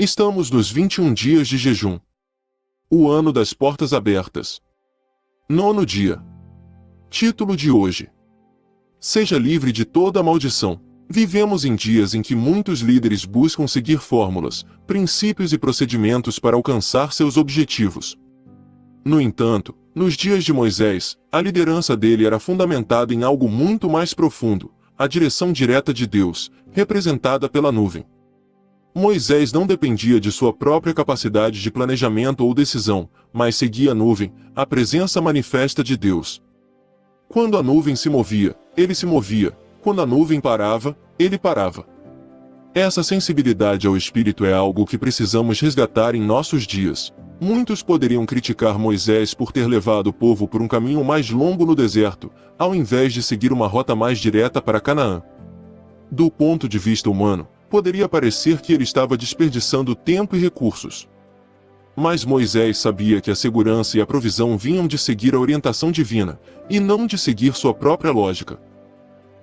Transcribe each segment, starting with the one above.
Estamos nos 21 dias de jejum. O ano das portas abertas. 9º dia. Título de hoje: Seja livre de toda maldição. Vivemos em dias em que muitos líderes buscam seguir fórmulas, princípios e procedimentos para alcançar seus objetivos. No entanto, nos dias de Moisés, a liderança dele era fundamentada em algo muito mais profundo: a direção direta de Deus, representada pela nuvem. Moisés não dependia de sua própria capacidade de planejamento ou decisão, mas seguia a nuvem, a presença manifesta de Deus. Quando a nuvem se movia, ele se movia; quando a nuvem parava, ele parava. Essa sensibilidade ao Espírito é algo que precisamos resgatar em nossos dias. Muitos poderiam criticar Moisés por ter levado o povo por um caminho mais longo no deserto, ao invés de seguir uma rota mais direta para Canaã. Do ponto de vista humano, poderia parecer que ele estava desperdiçando tempo e recursos. Mas Moisés sabia que a segurança e a provisão vinham de seguir a orientação divina, e não de seguir sua própria lógica.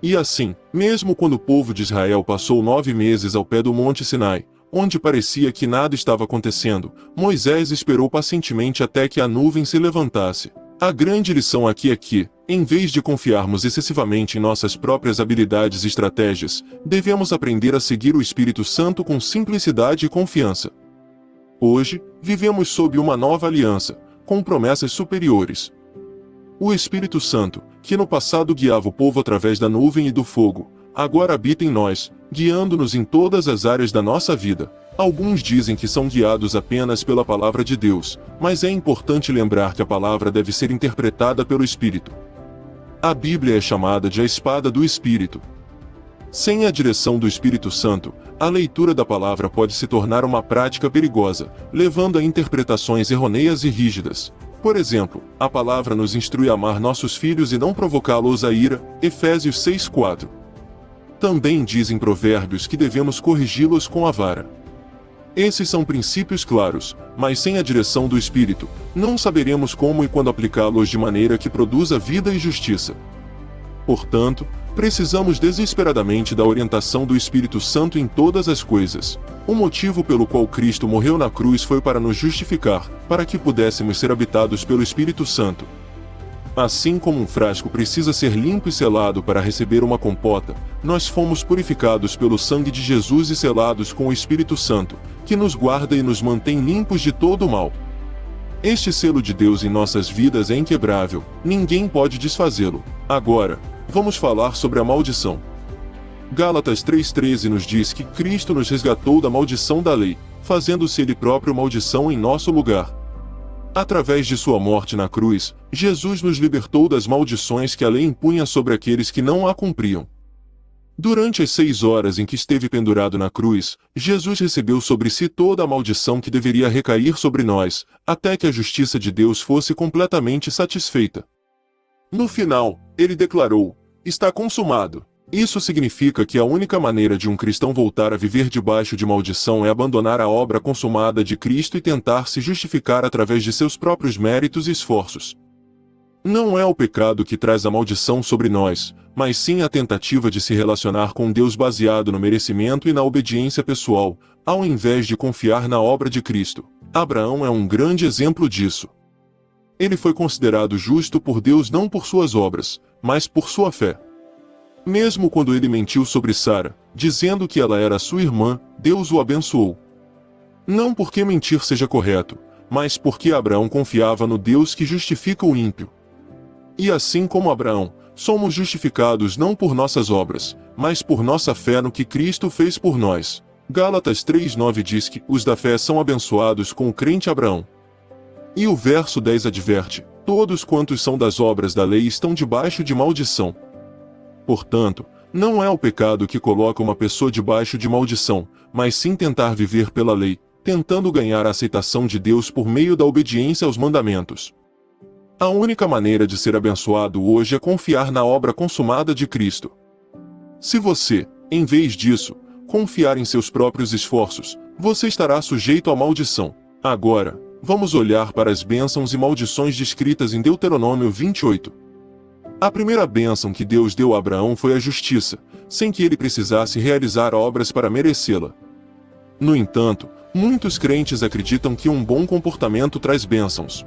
E assim, mesmo quando o povo de Israel passou 9 meses ao pé do Monte Sinai, onde parecia que nada estava acontecendo, Moisés esperou pacientemente até que a nuvem se levantasse. A grande lição aqui é que, em vez de confiarmos excessivamente em nossas próprias habilidades e estratégias, devemos aprender a seguir o Espírito Santo com simplicidade e confiança. Hoje, vivemos sob uma nova aliança, com promessas superiores. O Espírito Santo, que no passado guiava o povo através da nuvem e do fogo, agora habita em nós, guiando-nos em todas as áreas da nossa vida. Alguns dizem que são guiados apenas pela palavra de Deus, mas é importante lembrar que a palavra deve ser interpretada pelo Espírito. A Bíblia é chamada de a espada do Espírito. Sem a direção do Espírito Santo, a leitura da palavra pode se tornar uma prática perigosa, levando a interpretações errôneas e rígidas. Por exemplo, a palavra nos instrui a amar nossos filhos e não provocá-los à ira, Efésios 6:4. Também dizem Provérbios que devemos corrigi-los com a vara. Esses são princípios claros, mas sem a direção do Espírito, não saberemos como e quando aplicá-los de maneira que produza vida e justiça. Portanto, precisamos desesperadamente da orientação do Espírito Santo em todas as coisas. O motivo pelo qual Cristo morreu na cruz foi para nos justificar, para que pudéssemos ser habitados pelo Espírito Santo. Assim como um frasco precisa ser limpo e selado para receber uma compota, nós fomos purificados pelo sangue de Jesus e selados com o Espírito Santo, que nos guarda e nos mantém limpos de todo o mal. Este selo de Deus em nossas vidas é inquebrável, ninguém pode desfazê-lo. Agora, vamos falar sobre a maldição. Gálatas 3:13 nos diz que Cristo nos resgatou da maldição da lei, fazendo-se Ele próprio maldição em nosso lugar. Através de sua morte na cruz, Jesus nos libertou das maldições que a lei impunha sobre aqueles que não a cumpriam. Durante as 6 horas em que esteve pendurado na cruz, Jesus recebeu sobre si toda a maldição que deveria recair sobre nós, até que a justiça de Deus fosse completamente satisfeita. No final, ele declarou: "Está consumado." Isso significa que a única maneira de um cristão voltar a viver debaixo de maldição é abandonar a obra consumada de Cristo e tentar se justificar através de seus próprios méritos e esforços. Não é o pecado que traz a maldição sobre nós, mas sim a tentativa de se relacionar com Deus baseado no merecimento e na obediência pessoal, ao invés de confiar na obra de Cristo. Abraão é um grande exemplo disso. Ele foi considerado justo por Deus não por suas obras, mas por sua fé. Mesmo quando ele mentiu sobre Sara, dizendo que ela era sua irmã, Deus o abençoou. Não porque mentir seja correto, mas porque Abraão confiava no Deus que justifica o ímpio. E assim como Abraão, somos justificados não por nossas obras, mas por nossa fé no que Cristo fez por nós. Gálatas 3:9 diz que os da fé são abençoados com o crente Abraão. E o verso 10 adverte: todos quantos são das obras da lei estão debaixo de maldição. Portanto, não é o pecado que coloca uma pessoa debaixo de maldição, mas sim tentar viver pela lei, tentando ganhar a aceitação de Deus por meio da obediência aos mandamentos. A única maneira de ser abençoado hoje é confiar na obra consumada de Cristo. Se você, em vez disso, confiar em seus próprios esforços, você estará sujeito à maldição. Agora, vamos olhar para as bênçãos e maldições descritas em Deuteronômio 28. A primeira bênção que Deus deu a Abraão foi a justiça, sem que ele precisasse realizar obras para merecê-la. No entanto, Muitos crentes acreditam que um bom comportamento traz bênçãos.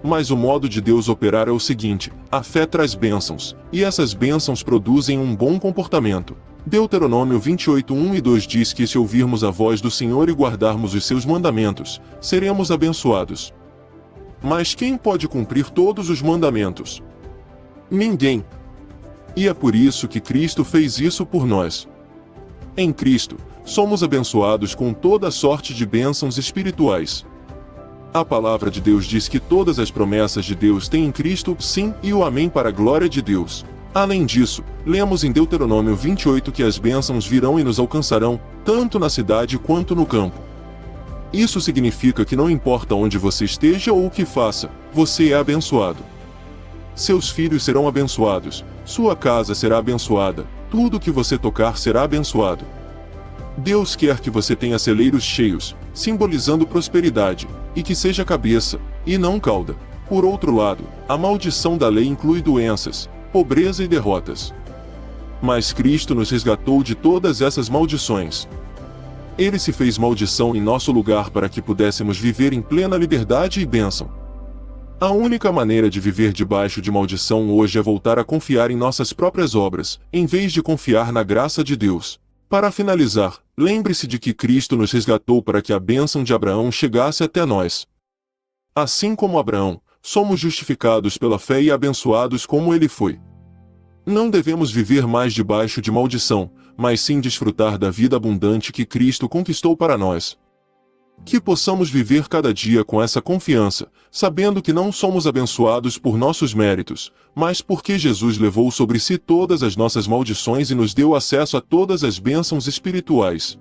Mas o modo de Deus operar é o seguinte: a fé traz bênçãos, e essas bênçãos produzem um bom comportamento. Deuteronômio 28, 1 e 2 diz que se ouvirmos a voz do Senhor e guardarmos os seus mandamentos, seremos abençoados. Mas quem pode cumprir todos os mandamentos? Ninguém. E é por isso que Cristo fez isso por nós. Em Cristo, somos abençoados com toda sorte de bênçãos espirituais. A palavra de Deus diz que todas as promessas de Deus têm em Cristo sim e o amém para a glória de Deus. Além disso, lemos em Deuteronômio 28 que as bênçãos virão e nos alcançarão, tanto na cidade quanto no campo. Isso significa que não importa onde você esteja ou o que faça, você é abençoado. Seus filhos serão abençoados, sua casa será abençoada, tudo que você tocar será abençoado. Deus quer que você tenha celeiros cheios, simbolizando prosperidade, e que seja cabeça, e não cauda. Por outro lado, a maldição da lei inclui doenças, pobreza e derrotas. Mas Cristo nos resgatou de todas essas maldições. Ele se fez maldição em nosso lugar para que pudéssemos viver em plena liberdade e bênção. A única maneira de viver debaixo de maldição hoje é voltar a confiar em nossas próprias obras, em vez de confiar na graça de Deus. Para finalizar, lembre-se de que Cristo nos resgatou para que a bênção de Abraão chegasse até nós. Assim como Abraão, somos justificados pela fé e abençoados como ele foi. Não devemos viver mais debaixo de maldição, mas sim desfrutar da vida abundante que Cristo conquistou para nós. Que possamos viver cada dia com essa confiança, sabendo que não somos abençoados por nossos méritos, mas porque Jesus levou sobre si todas as nossas maldições e nos deu acesso a todas as bênçãos espirituais.